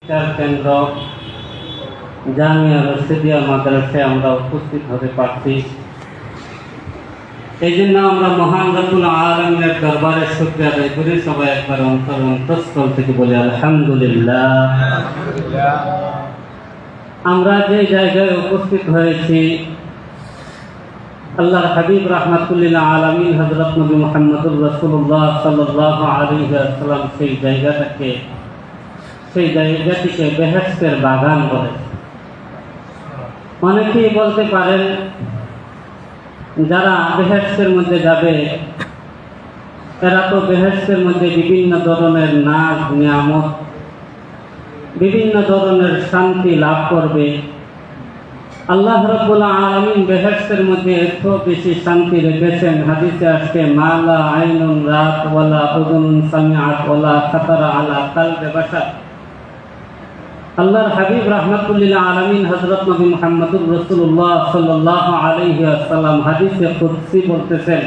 কেন্দ্র জামিয়া রশিদিয়া মাদ্রাসায় আমরা উপস্থিত হতে পারছি। এই জন্য আমরা মহান রব্বুল আলামিনের দরবারে শুকরিয়া আদায় করি। সবাই একবার অন্তঃস্থল থেকে বলি আলহামদুলিল্লাহ। আমরা যে জায়গায় উপস্থিত হয়েছি, আল্লাহর হাবিব রাহমাতুল্লিল আলামিন হযরত নবী মুহাম্মদুর রাসূলুল্লাহ সাল্লাল্লাহু আলাইহি ওয়াসাল্লাম সেই জায়গাটিকে বেহেশতের বাগান বলে। অনেকেই বলতে পারেন যারা বেহেশতের মধ্যে যাবে এরা তো বেহেশতের মধ্যে বিভিন্ন ধরনের নাজ নিয়ামত, বিভিন্ন ধরনের শান্তি লাভ করবে। আল্লাহ রাব্বুল আলামিন বেহেশতের মধ্যে এত বেশি শান্তি রেখেছেন, হাদিসে আসছে মা লা আইনুন রাত ওয়ালা উযুনুন সামিআত ওয়ালা খাতারা আলা কলবি বাশার। আল্লাহর হাবিব রাহমাতুল্লিল আলামিন হযরত নবী মুহাম্মদুর রাসূলুল্লাহ সাল্লাল্লাহু আলাইহি ওয়াসাল্লাম হাদিসে কুদসি বলতেছেন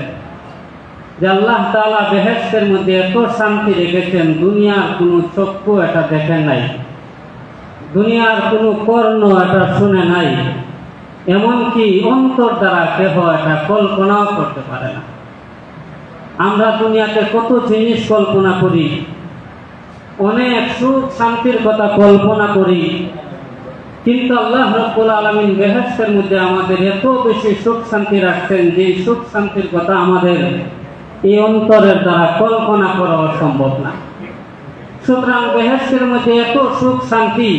যে আল্লাহ তাআলা বেহেশতের মধ্যে এত শান্তি রেখেছেন, দুনিয়ার কোনো চক্ষু এটা দেখে নাই, দুনিয়ার কোনো কর্ণ এটা শুনে নাই, এমনকি অন্তর দ্বারা কেহ এটা কল্পনাও করতে পারে না। আমরা দুনিয়াতে কত জিনিস কল্পনা করি, অনেক সুখ শান্তির কথা কল্পনা করি, কিন্তু আল্লাহ রাব্বুল আলামিন বেহেশতের মধ্যে আমাদের এত বেশি সুখ শান্তি রাখছেন যে সুখ শান্তির কথা আমাদের এই অন্তরের দ্বারা কল্পনা করা সম্ভব না। সুতরাং বেহেশতের মধ্যে এত সুখ শান্তি,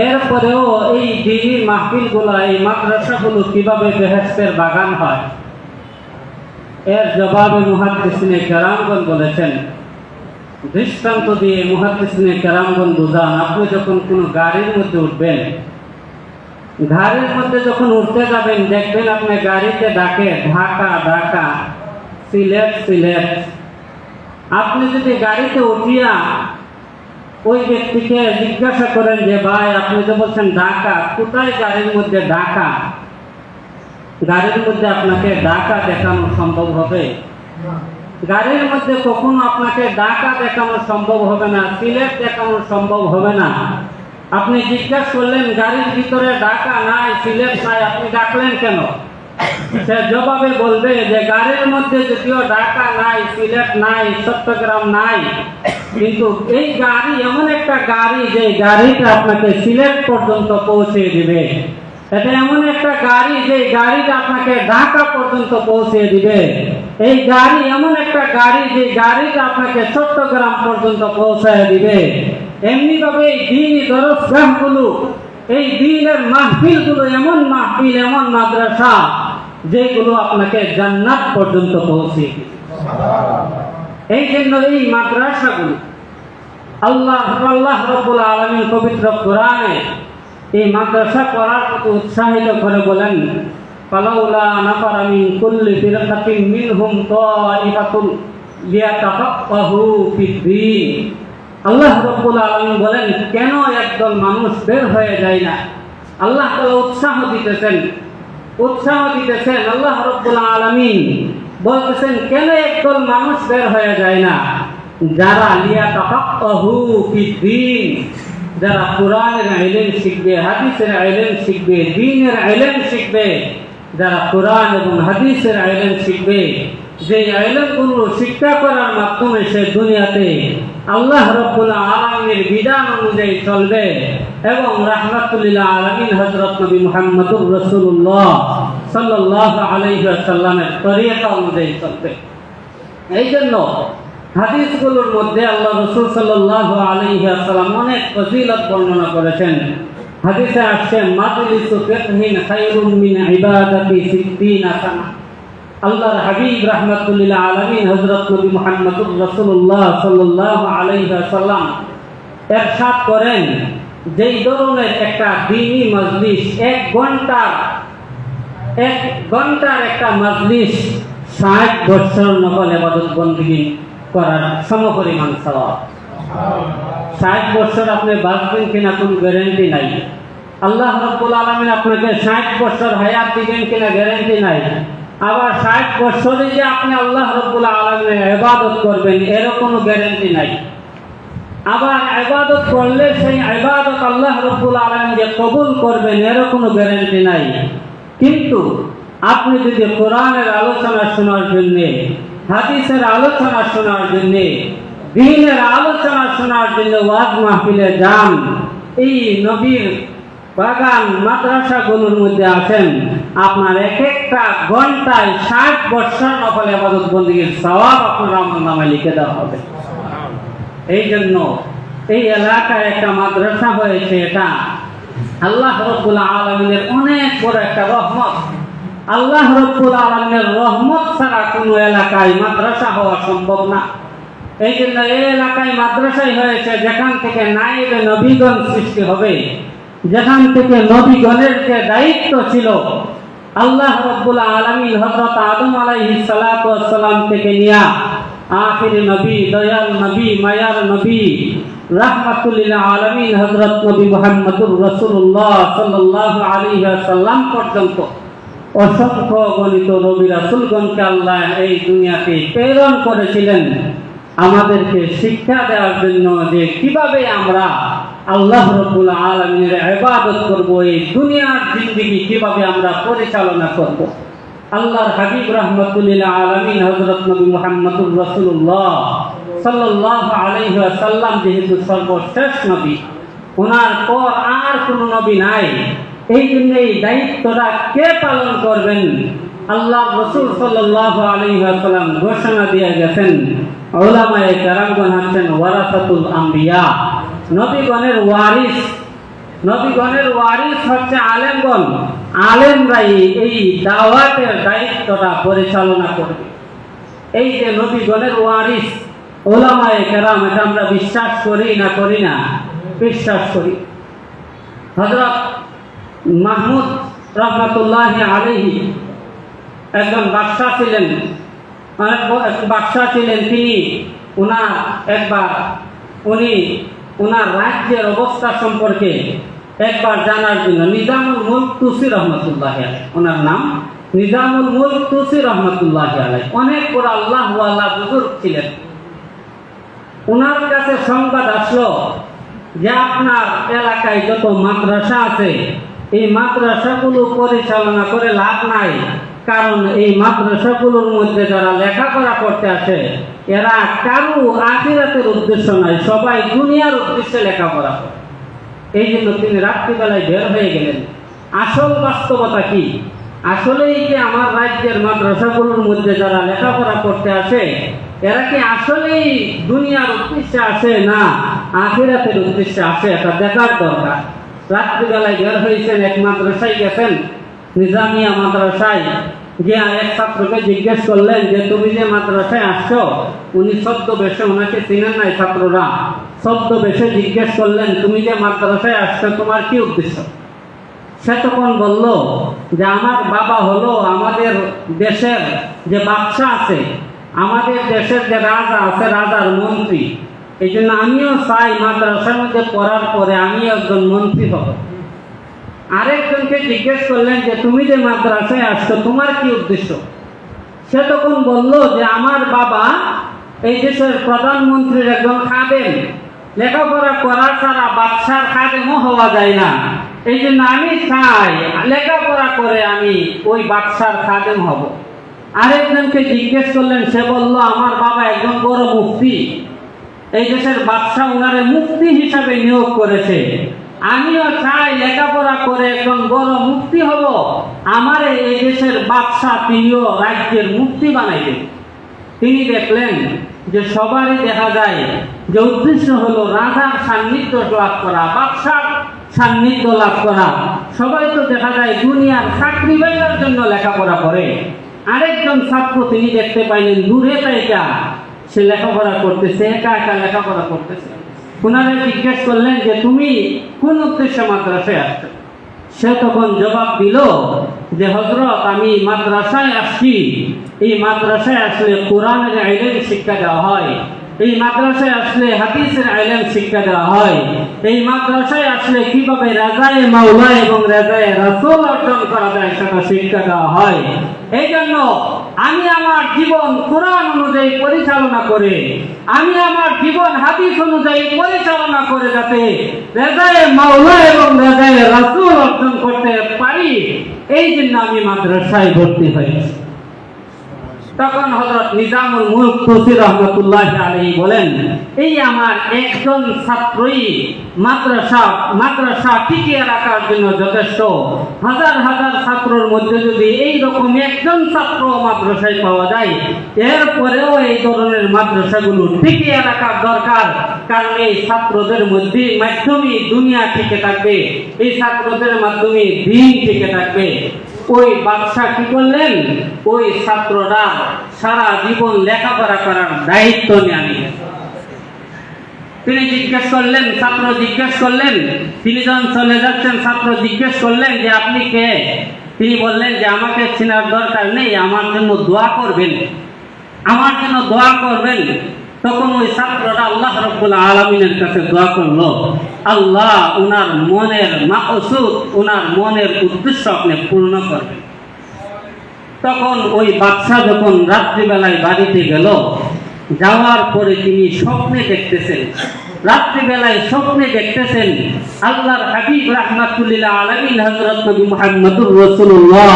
এরপরেও এই দিনী মাহফিলগুলো, এই মাদ্রাসাগুলো কিভাবে বেহেশতের বাগান হয়, এর জবাবে মুহাদ্দিসিনে কেরামগণ বলেছেন, দৃষ্টান্ত দিয়ে মুহাদ্দিসিনে কেরামগণ বুঝান, আপনি যখন কোনো গাড়ির মধ্যে উঠবেন, গাড়ির মধ্যে যখন উঠতে যাবেন দেখবেন আপনি গাড়িতে ডাকে ঢাকা ঢাকা, সিলেট সিলেট। আপনি যদি গাড়িতে উঠিয়া ওই ব্যক্তিকে জিজ্ঞাসা করেন যে ভাই আপনি তো বলছেন ঢাকা, কোথায় গাড়ির মধ্যে ঢাকা? গাড়ির মধ্যে আপনাকে ঢাকা দেখানো সম্ভব হবে? গাড়ির মধ্যে কখনো আপনাকে ঢাকা দেখানো সম্ভব হবে না, সিলেট দেখানো সম্ভব হবে না। আপনি জিজ্ঞাসা করলেন গাড়ির ভিতরে ঢাকা নাই, সিলেট নাই, আপনি ডাকলেন কেন? সে জবাবে বলবে যে গাড়ির মধ্যে যদিও ঢাকা নাই, সিলেট নাই, চট্টগ্রাম নাই, কিন্তু এই গাড়ি এমন একটা গাড়ি যে গাড়িটা আপনাকে সিলেট পর্যন্ত পৌঁছে দিবে। এটা এমন একটা গাড়ি যে গাড়িটা আপনাকে ঢাকা পর্যন্ত পৌঁছে দিবে। এই গাড়ি এমন একটা গাড়ি যে গাড়িটা আপনাকে চট্টগ্রাম পর্যন্ত পৌঁছায় দিবে। এমনি ভাবে এই দ্বীনি দরসগাহগুলো, এই দ্বীনের মাহফিলগুলো এমন মাহফিল, এমন মাদ্রাসা যেগুলো আপনাকে জান্নাত পর্যন্ত পৌঁছে দিবে। এই জন্য এই মাদ্রাসাগুলো আল্লাহ রাব্বুল আলামিন পবিত্র কোরআনে এই মাদ্রাসা করার প্রতি উৎসাহিত করে বলেন, ফালাউলা নাফারা মিন কুল্লি ফিরকাতিন মিনহুম তাইফাতুন লিয়াতাফাক্কাহু ফিদ-দীন। আল্লাহ রাব্বুল আলামিন বলেন, কেন একদল মানুষ বের হয়ে যায় না? আল্লাহ তাআলা উৎসাহ দিতেছেন। আল্লাহ রাব্বুল আলামিন বলতেছেন কেন একদল মানুষ বের হয়ে যায় না? যারা লিয়াতাফাক্কাহু ফিদ-দীন, যারা কোরআনের ইলম শিখবে, হাদিসের ইলম শিখবে, দ্বীনের ইলম শিখবে, যারা কোরআন এবং হাদিসের ইলম শিখবে, যে ইলমগুলো শিক্ষা করার মাধ্যমে সে দুনিয়াতে আল্লাহ রাব্বুল আলামিনের বিধান অনুযায়ী চলবে এবং রাহমাতুল আলামিন হযরত নবী মুহাম্মদুর রাসূলুল্লাহ সাল্লাল্লাহু আলাইহি ওয়াসাল্লামের তরিকা অনুযায়ী চলবে। এই জন্য হাদিসগুলোর মধ্যে আল্লাহ রাসূল সাল্লাল্লাহু আলাইহি ওয়াসাল্লাম অনেক ফজিলত বর্ণনা করেছেন। হাদিসে আসছে মাজলিসু ফিকহিন খায়রুম মিন ইবাদাতি 60 সানা। আল্লাহর হাবিব রাহমাতুল্লিল আলামিন হযরত নবী মুহাম্মদুর রাসূলুল্লাহ সাল্লাল্লাহু আলাইহি ওয়াসাল্লাম ইরশাদ করেন, যেই ধরনের একটা দ্বীনি মজলিস, এক ঘন্টার একটা মজলিস 60 বছর নফল ইবাদত বندگی করার সমপরিমাণ সওয়াব। 60 বছর আপনি বাঁচবেন কিনা কোনো গ্যারান্টি নাই। আল্লাহ রাব্বুল আলামিন আপনাকে 60 বছর হায়াত দিবেন কিনা গ্যারান্টি নাই। আবার 60 বছরে যে আপনি আল্লাহ রাব্বুল আলামিনের ইবাদত করবেন এর কোনো গ্যারান্টি নাই। আবার ইবাদত করলে সেই ইবাদত আল্লাহ রাব্বুল আলামিন যে কবুল করবেন এর কোনো গ্যারান্টি নাই। কিন্তু আপনি যদি কোরআনের আলোচনা শোনার জন্য, হাদিসের আলোচনা শোনার জন্য, দ্বীনের আলোচনা শোনার জন্য ওয়াজ মাহফিলে যান, এই নবীর বাগান মাদ্রাসাগুলোর মধ্যে আছেন, আপনার এক একটা ঘন্টায় 60 বছর নফল ইবাদত বন্দেগীর সওয়াব আপনার আমলনামায় লিখে দেওয়া হবে। এই জন্য এই এলাকায় একটা মাদ্রাসা হয়েছে, এটা আল্লাহ রাব্বুল আলামিনের অনেক বড় একটা রহমত। আল্লাহ রাব্বুল আলামিনের রহমত ছাড়া কোনো এলাকায় মাদ্রাসা হওয়া সম্ভব না। এই জন্য এই এলাকায় মাদ্রাসাই হয়েছে যেখান থেকে নায়েবে নবীগণ সৃষ্টি হবে, যেখান থেকে নবীগণের যে দায়িত্ব ছিল আল্লাহ রাব্বুল আলামিন হযরত আদম আলাইহিস সালাতু ওয়াস সালাম থেকে নিয়া আখির নবী, দয়াল নবী, মায়ার নবী, রাহমাতুল লিল আলামিন হযরত নবী মুহাম্মদুর রাসূলুল্লাহ সাল্লাল্লাহু আলাইহি ওয়াসাল্লাম পর্যন্ত অসংখ্য গণিত নবী রাসূলগণকে আল্লাহ এই দুনিয়াতে প্রেরণ করেছিলেন আমাদেরকে শিক্ষা দেওয়ার জন্য যে কিভাবে আমরা আল্লাহ রাব্বুল আলামিনের ইবাদত করব, এই দুনিয়ার জিন্দেগি কিভাবে আমরা পরিচালনা করব। আল্লাহর হাবিব রাহমাতুল লিল আলামিন হযরত নবী মুহাম্মদুর রাসূলুল্লাহ সাল্লাল্লাহু আলাইহি ওয়াসাল্লাম যেহেতু সর্বশেষ নবী, ওনার পর আর কোনো নবী নাই, এই জন্য এই দায়িত্বটা কে পালন করবেন? আল্লাহ রাসূল সাল্লাল্লাহু আলাইহি ওয়াসাল্লাম ঘোষণা দিয়ে গেছেন, উলামায়ে কেরামগণ হচ্ছেন ওয়ারাসাতুল আম্বিয়া, নবীগণের ওয়ারিস। নবীগণের ওয়ারিস হচ্ছে আলেমগণ। আলেমরাই এই দাওয়াতের দায়িত্বটা পরিচালনা করবে। এই যে নবীগণের ওয়ারিস উলামায়ে কেরাম, এটা আমরা বিশ্বাস করি না করি না? বিশ্বাস করি। হযরত মাহমুদ রহমাতুল্লাহি আলাইহি একজন বাদশা ছিলেন, বাদশা ছিলেন। তিনি ওনার রাজ্যের অবস্থা সম্পর্কে একবার জানার জন্য নিজামুল মুলক তুসি রহমতুল্লাহি আলাইহি, ওনার নাম নিজামুল মুলক তুসি রহমতুল্লাহি আলাইহি, অনেক বড় আল্লাহ ওয়ালা বুজুর্গ ছিলেন। ওনার কাছে সংবাদ আসলো যে আপনার এলাকায় যত মাদ্রাসা আছে এই মাদ্রাসাগুলো পরিচালনা করে লাভ নাই, কারণ এই মাদ্রাসাগুলোর মধ্যে যারা লেখাপড়া করতে আসে এরা কারো আখিরাতের উদ্দেশ্য নাই, সবাই দুনিয়ার উদ্দেশ্যে লেখাপড়া করে। এই জন্য তিনি রাত্রিবেলায় বের হয়ে গেলেন। আসল বাস্তবতা কি? আসলেই কি আমার রাজ্যের মাদ্রাসাগুলোর মধ্যে যারা লেখাপড়া করতে আসে এরা কি আসলেই দুনিয়ার উদ্দেশ্যে আসে না আখিরাতের উদ্দেশ্যে আসে? এটা দেখার দরকার। রাত্রিবেলায় বের হয়েছেন, এক মাদ্রাসায় গেছেন, নিজামিয়া মাদ্রাসায় গিয়ে এক ছাত্রকে জিজ্ঞেস করলেন যে তুমি যে মাদ্রাসায় আসছো, উনি ছদ্মবেশে, ওনাকে চিনেন নাই ছাত্ররা, ছদ্মবেশে জিজ্ঞেস করলেন তুমি যে মাদ্রাসায় আসছো তোমার কি উদ্দেশ্য? সে তখন বলল যে আমার বাবা হলো আমাদের দেশের যে বাদশা আছে, আমাদের দেশের যে রাজা আছে, রাজার মন্ত্রী, এই জন্য আমিও চাই মাদ্রাসার মধ্যে পড়ার পরে আমি একজন মন্ত্রী হব। আরেকজনকে জিজ্ঞেস করলেন যে তুমি যে মাদ্রাসায় আসছো তোমার কি উদ্দেশ্য? সে তখন বলল যে আমার বাবা এই দেশের প্রধানমন্ত্রীর একজন খাদেম, লেখাপড়া করা ছাড়া বাদশার খাদেমও হওয়া যায় না, এই জন্য আমি চাই লেখাপড়া করে আমি ওই বাদশার খাদেম হব। আরেকজনকে জিজ্ঞেস করলেন, সে বলল আমার বাবা একজন বড় মুফতি, এই দেশের বাদশা ওনারে মুফতি হিসাবে নিয়োগ করেছে, আমিও চাই লেখাপড়া করে একজন বড় মুফতি হব, আমারে এই দেশের বাদশা তিনিও রাজ্যের মুফতি বানাইবেন। তিনি দেখলেন যে সবারই দেখা যায় যে উদ্দেশ্য হলো রাজার সান্নিধ্য লাভ করা, বাদশার সান্নিধ্য লাভ করা। সবাই তো দেখা যায় দুনিয়ার চাকরি পাইবার জন্য লেখাপড়া করে। আরেকজন ছাত্র তিনি দেখতে পাইলেন দূরে তাইকা সে লেখাপড়া করতেছে, একা একা লেখাপড়া করতেছে। ওনারা জিজ্ঞেস করলেন যে তুমি কোন উদ্দেশ্যে মাদ্রাসায় আসছো? সে তখন জবাব দিল যে হযরত আমি মাদ্রাসায় আসছি, এই মাদ্রাসায় আসলে কোরআনের ইলম শিক্ষা দেওয়া হয়, এই মাদ্রাসায় আসলে হাদিসের ইলম শিক্ষা দেওয়া হয়, এই মাদ্রাসায় আসলে কিভাবে রাজায়ে মাওলা এবং রাজায়ে রাসূল অর্জন করা যায় সেটা শিক্ষা দেওয়া হয়। এই জন্য আমি আমার জীবন কোরআন অনুযায়ী পরিচালনা করে, আমি আমার জীবন হাদিস অনুযায়ী পরিচালনা করে যাতে রেজায়ে মাওলা এবং রেজায়ে রাসূল অর্জন করতে পারি, এই জন্য আমি মাদ্রাসায় ভর্তি হয়েছি। তখন হযরত নিজামুল মুলক তুসি রহমাতুল্লাহি আলাইহি বলেন, এই আমার একজন ছাত্রই মাদ্রাসা টিকিয়ে রাখার জন্য যথেষ্ট। হাজার হাজার ছাত্রের মধ্যে যদি এই রকম একজন ছাত্র মাদ্রাসায় পাওয়া যায়, এরপরেও এই ধরনের মাদ্রাসাগুলো টিকিয়ে রাখার দরকার। কারণ এই ছাত্রদের মাধ্যমে দুনিয়া টিকে থাকবে, এই ছাত্রদের মাধ্যমে দ্বীন টিকে থাকবে। ওই বাদশা কি করলেন, ওই ছাত্ররা সারা জীবন লেখাপড়া করার দায়িত্ব নিয়ে নিলেন। তিনি জিজ্ঞেস করলেন, ছাত্র জিজ্ঞেস করলেন, তিনি যখন চলে যাচ্ছেন ছাত্র জিজ্ঞেস করলেন যে আপনি কে? তিনি বললেন যে আমাকে চেনার দরকার নেই, আমার জন্য দোয়া করবেন, আমার জন্য দোয়া করবেন। তখন ওই ছাত্ররা আল্লাহ রাব্বুল আলামিনের কাছে দোয়া করলো, আল্লাহ ওনার মনের মাকসুদ, ওনার মনের উদ্দেশ্য আপনি পূর্ণ করবেন। তখন ওই বাদশা যখন রাত্রিবেলায় বাড়িতে গেল, যাওয়ার পরে তিনি স্বপ্নে দেখতেছেন, রাত্রিবেলায় স্বপ্নে দেখতেছেন আল্লাহর হাবিব রাহমাতুল্লিল আলামিন হযরত নবী মুহাম্মদুর রাসূলুল্লাহ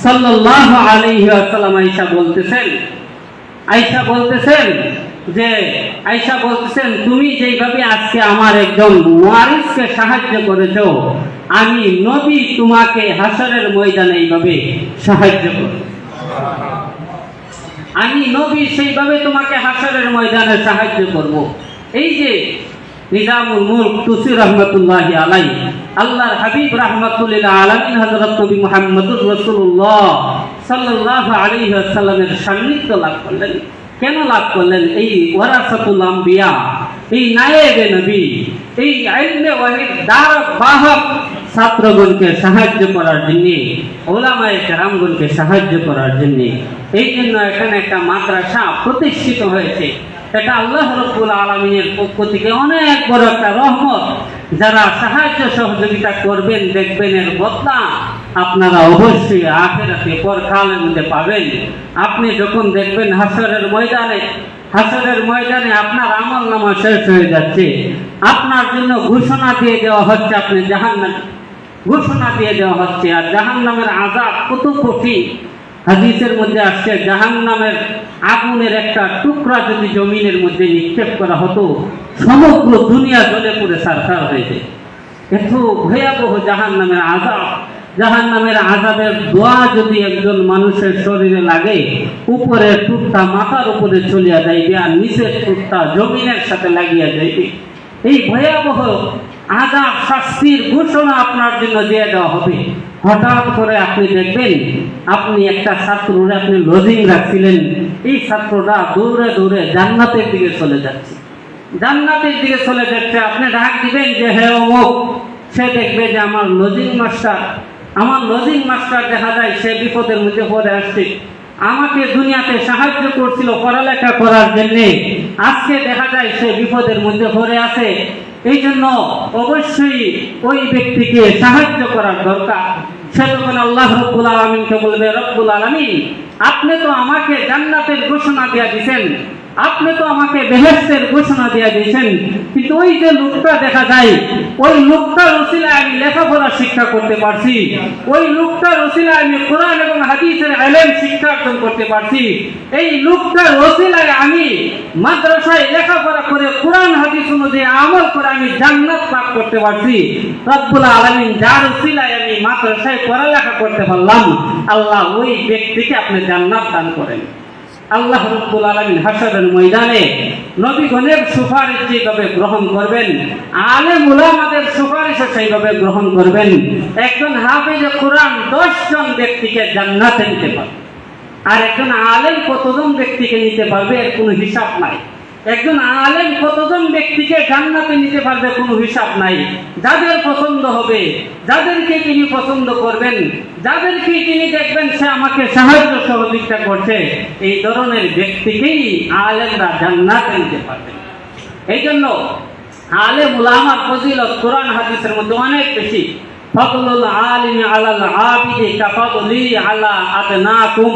সাল্লাল্লাহু আলাইহি ওয়াসাল্লাম আয়েশা বলতেছেন তুমি যেইভাবে আজকে আমার একজন ওয়ারিসকে সাহায্য করেছো, আমি নবী তোমাকে হাসরের ময়দানে এইভাবে সাহায্য করব, আমি নবী সেইভাবে তোমাকে হাসরের ময়দানে সাহায্য করব। এই যে নিজামুল মুলক তুসি রহমাতুল্লাহি আলাইহি আল্লাহর হাবিব রাহমাতুল্লিল আলামিন হযরত নবী মুহাম্মদুর রাসূলুল্লাহ সাল্লাল্লাহু আলাইহি ওয়াসাল্লামের সান্নিধ্য লাভ করলেন। কেন লাভ করলেন? এই ওয়ারাসাতুল আম্বিয়া, এই নায়েবে নবী, এই ইলমে ওয়াহির ধারক বাহক ছাত্রগণকে সাহায্য করার জন্য, ওলামায়ে কেরামগণকে সাহায্য করার জন্য। এই জন্য এখানে একটা মাদ্রাসা প্রতিষ্ঠিত হয়েছে। এটা আল্লাহ রাব্বুল আলামিনের পক্ষ থেকে অনেক বড় একটা রহমত। যারা সাহায্য সহযোগিতা করবেন, দেখবেন এর বদলা আপনারা অবশ্যই আখিরাতে পরকালের মধ্যে পাবেন। আপনি যখন দেখবেন হাসরের ময়দানে আপনার আমলনামা শেষ হয়ে যাচ্ছে, আপনার জন্য ঘোষণা দিয়ে দেওয়া হচ্ছে, আপনি জাহান্নামে ঘোষণা দিয়ে দেওয়া হচ্ছে। আর জাহান্নামের আযাব কত কঠিন। হাদিসের মধ্যে আসছে, জাহান্নামের আগুনের একটা টুকরা যদি জমিনের মধ্যে নিক্ষেপ করা হতো, সমগ্র দুনিয়া জ্বলে পুড়ে ছারখার হয়ে যায়। এত ভয়াবহ জাহান্নামের আযাব। জাহান্নামের আযাবের দোয়া যদি একজন মানুষের শরীরে লাগে, উপরের টুকটা মাথার উপরে চলিয়া যাইবে, আর নিচের টুকটা জমিনের সাথে লাগিয়া যাইবে। এই ভয়াবহ আযাব শাস্তির ঘোষণা আপনার জন্য দিয়ে দেওয়া হবে। হঠাৎ করে আপনি দেখবেন, আপনি একটা ছাত্ররা আপনি লজিং রাখছিলেন, এই ছাত্ররা দৌড়ে দৌড়ে জান্নাতের দিকে চলে যাচ্ছে, জান্নাতের দিকে চলে যাচ্ছে। আপনি ডাক দিবেন যে হে অমুক, সে দেখবে যে আমার লজিং মাস্টার দেখা যায় সে বিপদের মধ্যে পড়ে আসছে, আমাকে দুনিয়াতে সাহায্য করছিল পড়ালেখা করার জন্য, আজকে দেখা যায় সে বিপদের মধ্যে পড়ে আছে। এই জন্য অবশ্যই ওই ব্যক্তিকে সাহায্য করার দরকার। সে তখন আল্লাহ রাব্বুল আলামিনকে বলবে, রব্বুল আলামিন আপনি তো আমাকে জান্নাতের ঘোষণা দিয়ে দিয়েছেন, আপনি তো আমাকে বেহেশতের ঘোষণা দিয়ে দিয়েছেন, কিন্তু ওই যে লোকটা দেখা যায়, ওই লোকটার ওসিলায় আমি লেখাপড়া শিক্ষা করতে পারছি, ওই লোকটার ওসিলায় আমি কোরআন এবং হাদিসের ইলম শিক্ষা অর্জন করতে পারছি, এই লোকটার ওসিলায় আমি মাদ্রাসায় লেখাপড়া করে কোরআন হাদিস অনুযায়ী আমল করে আমি জান্নাত লাভ করতে পারছি। রব্বুল আলামিন যার ওসিলায় আমি মাদ্রাসায় পড়ালেখা করতে পারলাম, আল্লাহ ওই ব্যক্তিকে আপনি জান্নাত দান করেন। আল্লাহ রাব্বুল আলামিন হাসরের ময়দানে নবীগণের সুপারিশ যেভাবে গ্রহণ করবেন, আলেম উলামাদের সুপারিশও সেইভাবে গ্রহণ করবেন। একজন হাফেজে কোরআন 10 জন ব্যক্তিকে জান্নাতে নিতে পারবে, আর একজন আলেম কতজন ব্যক্তিকে নিতে পারবে এর কোনো হিসাব নাই। একজন আলেম কতজন ব্যক্তিকে জান্নাতে নিতে পারবে কোনো হিসাব নাই। যাদের পছন্দ হবে, যাদেরকে তিনি পছন্দ করবেন, যাদেরকে তিনি দেখবেন সে আমাকে সাহায্য সহযোগিতা করছে, এই ধরনের ব্যক্তিকেই আলেমরা জান্নাতে নিতে পারবেন। এই জন্য আলেম উলামার ফজিলত কোরআন হাদিসের মধ্যে অনেক বেশি। ফাদলুল আলিমি আলাল আবিদি কাফাদলি আলা আদনাকুম,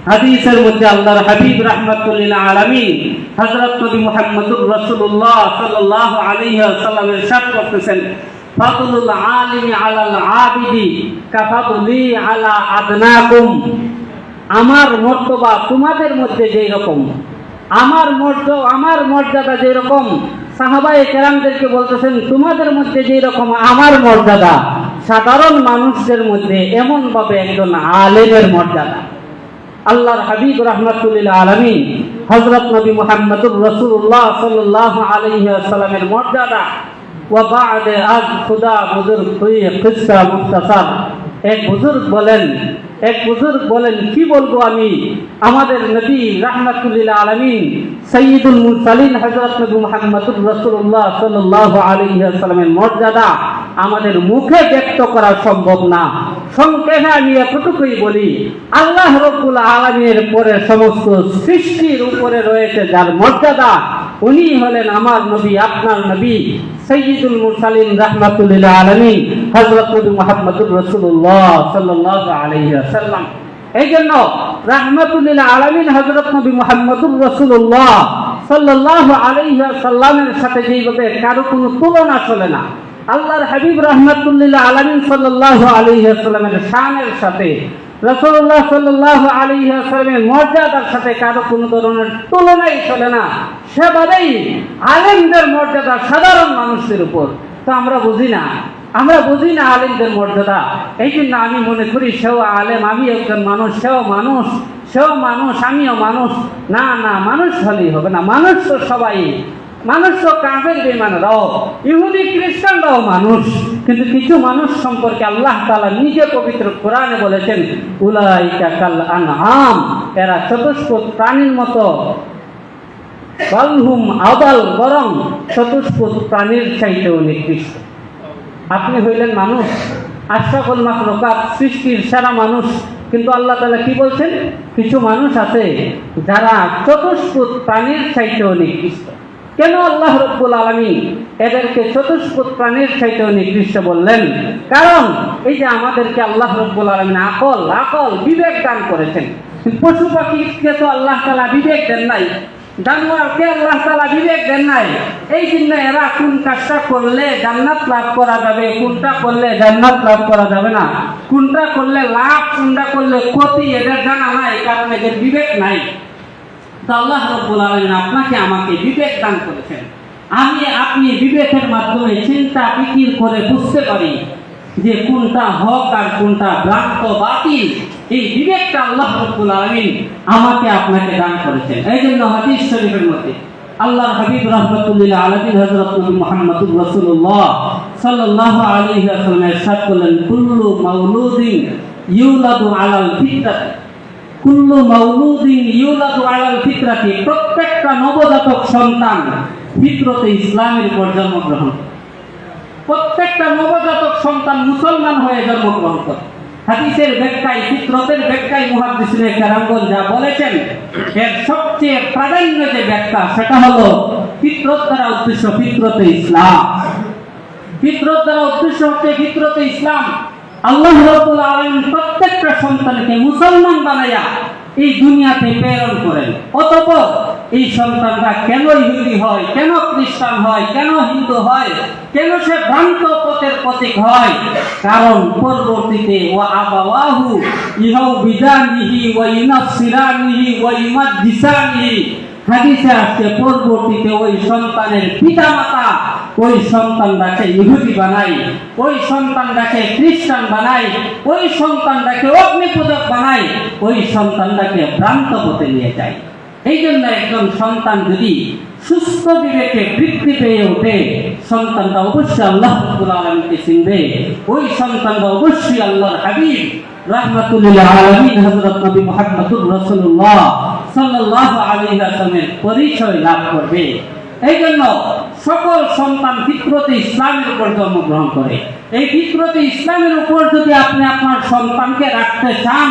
হাদিসের মধ্যে আল্লাহর হাবিব রাহমাতুল লিল আলামিন হযরত নবী মুহাম্মদুর রাসূলুল্লাহ সাল্লাল্লাহু আলাইহি ওয়াসাল্লাম ইরশাদ করতেছেন, ফাদলুল আলিমি আলাল আবিদি কাফাদুলি আলা আদনাকুম। আমার মর্তবা তোমাদের মধ্যে যেই রকম, আমার মর্যাদা যেই রকম, সাহাবায়ে কেরামদেরকে বলতেছেন তোমাদের মধ্যে যেই রকম আমার মর্যাদা, সাধারণ মানুষদের মধ্যে এমন ভাবে একজন আলেমের মর্যাদা। আল্লাহর হাবিব রাহমাতুল লিল আলামিন হযরত নবী মুহাম্মদুর রাসূলুল্লাহ সাল্লাল্লাহু আলাইহি ওয়াসাল্লামের মর্যাদা। ওয়া বা'দে আজ খুদা বুজুর্গ হুই কিসসা মুখতাসার। এক বুজুর্গ বলেন কি বলবো আমি, আমাদের নবী রাহমাতুল লিল আলামিন সাইয়্যিদুল মুরসালিন হযরত নবী মুহাম্মদুর রাসূলুল্লাহ সাল্লাল্লাহু আলাইহি ওয়াসাল্লামের মর্যাদা আমাদের মুখে ব্যক্ত করা সম্ভব না। সংক্ষেপে আমি এতটুকুই বলি, আল্লাহ রাব্বুল আলামিনের পরে সমস্ত সৃষ্টির উপরে রয়েছে যার মর্যাদা, উনি হলেন আমার নবী, আপনার নবী সাইয়্যিদুল মুরসালিন রাহমাতুল লিল আলামিন হযরত নবী মুহাম্মদুর রাসূলুল্লাহ সাল্লাল্লাহু আলাইহি ওয়াসাল্লাম। এই জন্য রাহমাতুল লিল আলামিন হযরত নবী মুহাম্মদুর রাসূলুল্লাহ সাল্লাল্লাহু আলাইহি ওয়াসাল্লামের সাথে যেইভাবে কারো কোনো তুলনা চলে না, আল্লাহর হাবিব রাহমাতুল লিল আলামিন সাল্লাল্লাহু আলাইহি ওয়াসাল্লামের শানের সাথে, রাসূলুল্লাহ সাল্লাল্লাহু আলাইহি ওয়াসাল্লামের মর্যাদার সাথে কারো কোনো ধরনের তুলনাই চলে না। সেভাবেই আলেমদের মর্যাদা সাধারণ মানুষের উপর। তো আমরা বুঝি না আলেমদের মর্যাদা। এই জন্য আমি মনে করি সেও আলেম, আমি একজন মানুষ, সেও মানুষ, আমিও মানুষ। না, মানুষ হলেই হবে না, মানুষ তো সবাই, মানুষ তো কাফের বেঈমানরাও, ইহুদি খ্রিস্টানরাও মানুষ। কিন্তু কিছু মানুষ সম্পর্কে আল্লাহ তাআলা নিজে পবিত্র কোরআনে বলেছেন, উলাইকা কাল আনআম, এরা চতুষ্পদ প্রাণীর মতো, বালহুম আদাল, বরং চতুষ্পদ প্রাণীর চাইতেও নিকৃষ্ট। আপনি হইলেন মানুষ, আশরাফুল মাখলুকাত, সৃষ্টির সেরা মানুষ, কিন্তু আল্লাহ তাআলা কি বলছেন, কিছু মানুষ আছে যারা চতুষ্পদ প্রাণীর চাইতেও নিকৃষ্ট। কেন আল্লাহ রাব্বুল আলামিন এদেরকে চতুষ্পদ প্রাণীর চাইতেও নিকৃষ্ট বললেন? কারণ এই যে আমাদেরকে আল্লাহ রাব্বুল আলামিন আকল বিবেক দান করেছেন। পশু পাখিকে তো আল্লাহ তাআলা বিবেক দেন নাই, জানোয়ারকে আল্লাহ তাআলা বিবেক দেন নাই। এই জন্য এরা কোন কাজটা করলে জান্নাত লাভ করা যাবে, কোনটা করলে জান্নাত লাভ করা যাবে না, কোনটা করলে লাভ, কোনটা করলে ক্ষতি, এদের জানা নাই, কারণ এদের বিবেক নাই। আল্লাহ রাব্বুল আলামিন আপনাকে আমাকে বিবেক দান করেছেন। আপনি বিবেকের মাধ্যমে চিন্তা ফিকির করে বুঝতে পারি যে কোনটা হক আর কোনটা ভ্রান্ত বাতিল। এই বিবেকটা আল্লাহ রাব্বুল আলামিন আমাকে আপনাকে দান করেছেন। এই জন্য হাদিস শরীফের মধ্যে আল্লাহর হাবিব রাহমাতুল লিল আলামিন হযরত নবী মুহাম্মদুর রাসূলুল্লাহ সাল্লাল্লাহু আলাইহি ওয়াসাল্লাম ইরশাদ করলেন, কুল্লু মাউলুদিন ইউলাদু আলাল ফিতরাতি, কুল্লু মাউলুদিন ইউলাদু আলাল ফিতরাতি, প্রত্যেকটা নবজাতক সন্তান ফিতরতে ইসলামের উপর জন্মগ্রহণ করে। প্রত্যেকটা নবজাতক সন্তান মুসলমান হয়ে জন্মগ্রহণ করে। হাদিসের ব্যাখ্যায়, ফিতরতের ব্যাখ্যায় মুহাদ্দিসিনে কেরামগণ যা বলেছেন, এর সবচেয়ে প্রাধান্য যে ব্যাখ্যা সেটা হলো ফিতরত দ্বারা উদ্দেশ্য ফিতরতে ইসলাম। ফিতরত দ্বারা উদ্দেশ্য হচ্ছে ফিতরতে ইসলাম। আল্লাহ রাব্বুল আলামিন প্রত্যেকটা সন্তানকে মুসলমান বানায়া এই দুনিয়াতে প্রেরণ করেন। অতঃপর এই সন্তানরা কেন ইহুদি হয়, কেন খ্রিস্টান হয়, কেন হিন্দু হয়, কেন সে ভ্রান্ত পথের প্রতীক হয়? কারণ পরবর্তীতে ওয়া আবাওয়াহু ইউহাউবিদানিহি ওয়া ইউনাসসিরানিহি ওয়া ইউমাজ্জিসানিহি, হাদিসে আসছে পরবর্তীতে ওই সন্তানের পিতামাতা ওই সন্তানটাকে ইহুদি বানায়, ওই সন্তানটাকে খ্রিস্টান বানায়, ওই সন্তানটাকে অগ্নিপূজক বানায়, ওই সন্তানটাকে ভ্রান্ত পথে নিয়ে যায়। এই জন্য একজন সন্তান যদি সুস্থ বিবেকে বৃদ্ধি পেয়ে ওঠে, সন্তানটা অবশ্যই আল্লাহ রাব্বুল আলামিনকে চিনবে। ওই সন্তানটা অবশ্যই আল্লাহর হাবিব রাহমাতুল লিল আলামিন হযরত নবী মুহাম্মদুর রাসূলুল্লাহ সাল্লাল্লাহু আলাইহি ওয়াসাল্লামের পরিচয় লাভ করবে। এই জন্য সকল সন্তান ফিতরতে ইসলামের উপর জন্মগ্রহণ করে। এই ফিতরতে ইসলামের উপর যদি আপনি আপনার সন্তানকে রাখতে চান,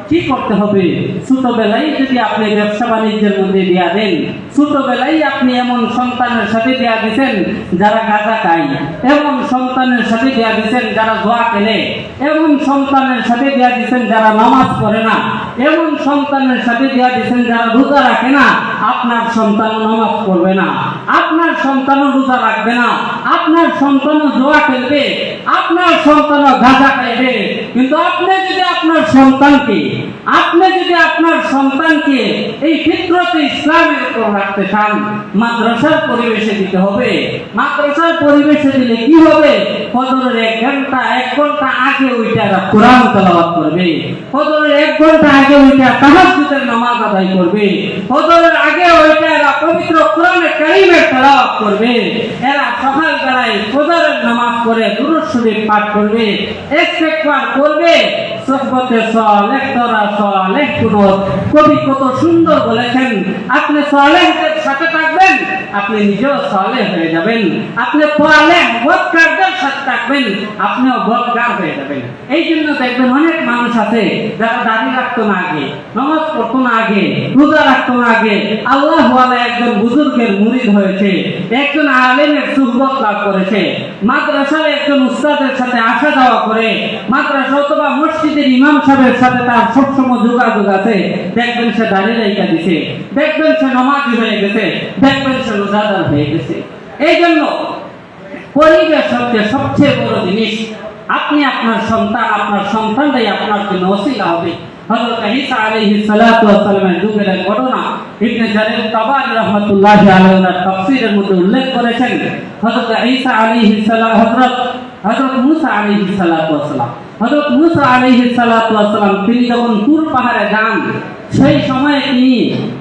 কি করতে হবে? ছোটবেলায় যদি আপনি ব্যবসা বাণিজ্যের মধ্যে দেয়া দেন, ছোটবেলায় আপনি এমন সন্তানের সাথে দেয়া দিচ্ছেন যারা গাঁজা খায়, এমন সন্তানের সাথে দেয়া দিচ্ছেন যারা জুয়া খেলে, এমন সন্তানের সাথে দেয়া দিচ্ছেন যারা নামাজ পড়ে না, এমন সন্তানের সাথে দেয়া দিচ্ছেন যারা রোজা রাখে না, আপনার সন্তান নামাজ পড়বে না, আপনার সন্তানও রোজা রাখবে না, আপনার সন্তানও জুয়া খেলবে, আপনার সন্তানও গাঁজা খাইবে। কিন্তু আপনি যদি আপনার সন্তানকে এই ফিতরতে ইসলামের উপর রাখতে চান, মাদ্রাসার পরিবেশে দিতে হবে। মাদ্রাসার পরিবেশে দিলে কি হবে? ফজরের 1 ঘন্টা আগে ওইটা কোরআন তেলাওয়াত করবে, ফজরের 1 ঘন্টা আগে ওইটা তাহাজ্জুদের নামাজ আদায় করবে, ফজরের আগে ওইটা পবিত্র কোরআনে কারীমের তেলাওয়াত করবে, এরা সকাল বেলায় ফজরের নামাজ পড়ে দুরূদ শরীফ পাঠ করবে, ইস্তিগফার করবে, সুহবতে সালেহ তরা সালেহ কুনুত। কবি কত সুন্দর বলেছেন, আপনি সালেহদের সাথে থাকবেন, আপনি নিজেও সালেহ হয়ে যাবেন। আপনি সালেহ বদকারদের সাথে থাকবেন, আপনিও বদকার হয়ে যাবেন। এই জন্য দেখবেন অনেক মানুষ আছে যারা দাড়ি রাখতো না আগে, নামাজ পড়তো না আগে, রোজা রাখতো না আগে, আল্লাহ ওয়ালা একজন বুজুর্গের মুরিদ হয়েছে, একজন আলেমের সুহবত লাভ করেছে, মাদ্রাসায় একজন উস্তাদের সাথে আসা যাওয়া করে, মাদ্রাসা অথবা মসজিদের ইমাম সাহেবের সাথে তার সবসময় যোগাযোগ আছে, দেখবেন সে দাঁড়িয়ে রেখা দিছে, দেখবেন সে নামাজি হয়ে গেছে, দেখবেন সে রোজাদার হয়ে গেছে। এই জন্য পরিবেশ হচ্ছে সবচেয়ে বড় জিনিস। আপনি আপনার সন্তানরাই আপনার জন্য ওসিলা হবে। হযরত ঈসা আলাইহিস সালাতু ওয়াস সালামের যুগের ঘটনা ইবনে জারির তাবারি রাহমাতুল্লাহি আলাইহি তাফসীরের মধ্যে উল্লেখ করেছেন। হযরত ঈসা আলাইহিস সালাম হযরত মুসা আলাইহিস সালাতু ওয়াস সালাম হযরত মুসা আলাইহিস সালাতু ওয়াস সালাম তিনি যখন তুর পাহাড়ে যান, সেই সময়ে তিনি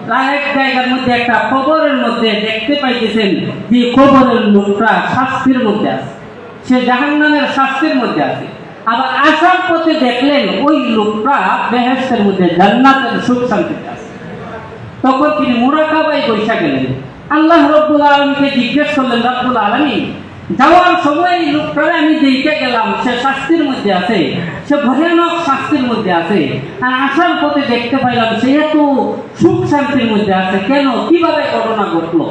প্রায় এক জায়গার মধ্যে একটা কবরের মধ্যে দেখতে পাইতেছেন যে কবরের লোকটা শাস্তির মধ্যে আছে, সে জাহান্নামের শাস্তির মধ্যে আছে। আবার আসার পথে দেখলেন ওই লোকটা বেহেশতের মধ্যে জান্নাতের সুখ শান্তিতে আছে। তখন তিনি মুরাকাবায় বৈশা গেলেন, আল্লাহ রাব্বুল আলামিনকে জিজ্ঞেস করলেন, রাব্বুল আলামিন, যাওয়ার সময় এই লোকটারে আমি দেখে গেলাম সে শাস্তির মধ্যে আছে, সে ভয়ানক শাস্তির মধ্যে আছে, আর আসার পথে দেখতে পাইলাম সে এত সুখ শান্তির মধ্যে আছে, কেন, কিভাবে ঘটনা ঘটলো?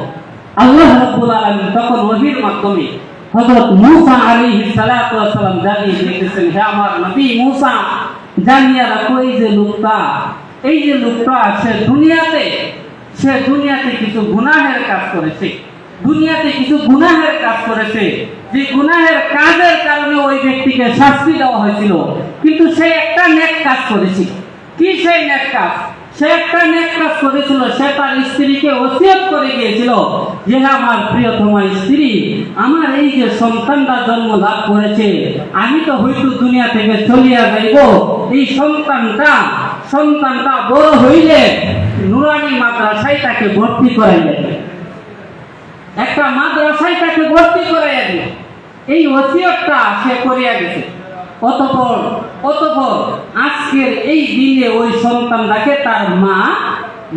আল্লাহ রাব্বুল আলামিন তখন ওহীর মাধ্যমে হযরত মুসা আলাইহিস সালাতু ওয়াস সালাম জানিয়ে দিয়েছেন, হে আমার নবী মুসা, জানিয়ে রাখো এই যে লোকটা সে দুনিয়াতে কিছু গুনাহের কাজ করেছে, যে গুনাহের কাজের কারণে ওই ব্যক্তিকে শাস্তি দেওয়া হয়েছিল। কিন্তু সে একটা নেক কাজ করেছিল। কি সেই নেক কাজ? সে একটা নেক কাজ করেছিল, সে তার স্ত্রীকে ওসিয়ত করে গিয়েছিল যে আমার প্রিয়তমা স্ত্রী, আমার এই যে সন্তানটা জন্ম লাভ করেছে, আমি তো হয়তো দুনিয়া থেকে চলিয়া যাইব, এই সন্তানটা বড় হইলে নুরানি মাদ্রাসায় তাকে ভর্তি করাইবে, একটা মাদ্রাসায় তাকে ভর্তি করাইয়া দিবে, এই ওসিয়তটা সে করিয়া গেছে। অতঃপর আজকের এই দিনে ওই সন্তানটাকে তার মা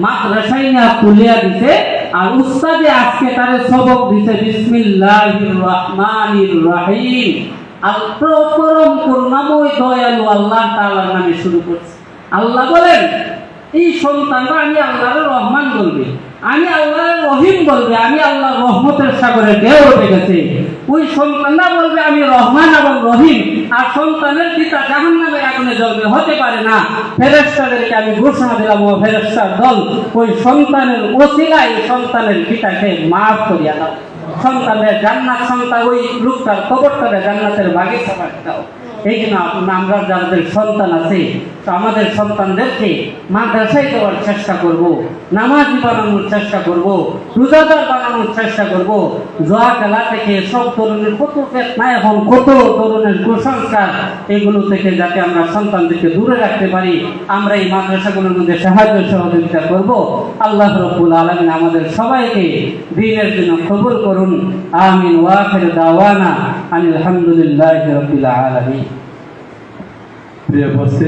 মাদ্রাসায় না তুলিয়া দিতে, আর উস্তাদে আজকে তারে সবক দিতে বিসমিল্লাহির রহমানির রহিম, পরম করুণাময় দয়ালু আল্লাহ তাআলার নামে শুরু করছে। আল্লাহ বলেন এই সন্তানরা আমি আল্লাহর রহমান বলবে, আমি আল্লাহর রহিম বলবে, আমি আল্লাহর রহমতের সাগরে ঢেউ উঠে গেছে। ওই সন্তানরা বলবে আমি রহমান এবং রহিম, আর সন্তানের পিতা জাহান্নামের আগুনে জ্বলবে, হতে পারে না। ফেরেশতাদেরকে আমি ঘোষণা দিলাম, ও ফেরেশতার দল, ওই সন্তানের ওসিলায় সন্তানের পিতাকে মাফ করিয়া দাও, সন্তানের জান্নাত, ওই লোকটার কবরটারে জান্নাতের বাগিচা বানিয়ে দাও। এই জন্য আমরা যাদের সন্তান আছে, তো আমাদের সন্তানদেরকে মাদ্রাসায় দেওয়ার চেষ্টা করব, নামাজি বানানোর চেষ্টা করব, রোজাদার বানানোর চেষ্টা করব। জোয়া খেলা থেকে সব ধরনের কত ধরনের কুসংস্কার, এগুলো থেকে যাতে আমরা সন্তানদেরকে দূরে রাখতে পারি, আমরা এই মাদ্রাসাগুলোর মধ্যে সাহায্য সহযোগিতা করব। আল্লাহ রাব্বুল আলামিন আমাদের সবাইকে দ্বীনের জন্য কবুল করুন। আমিন। ওয়া আখিরু দাওয়ানা আলহামদুলিল্লাহি রাব্বিল আলামিন। প্রিয় উপস্থিত।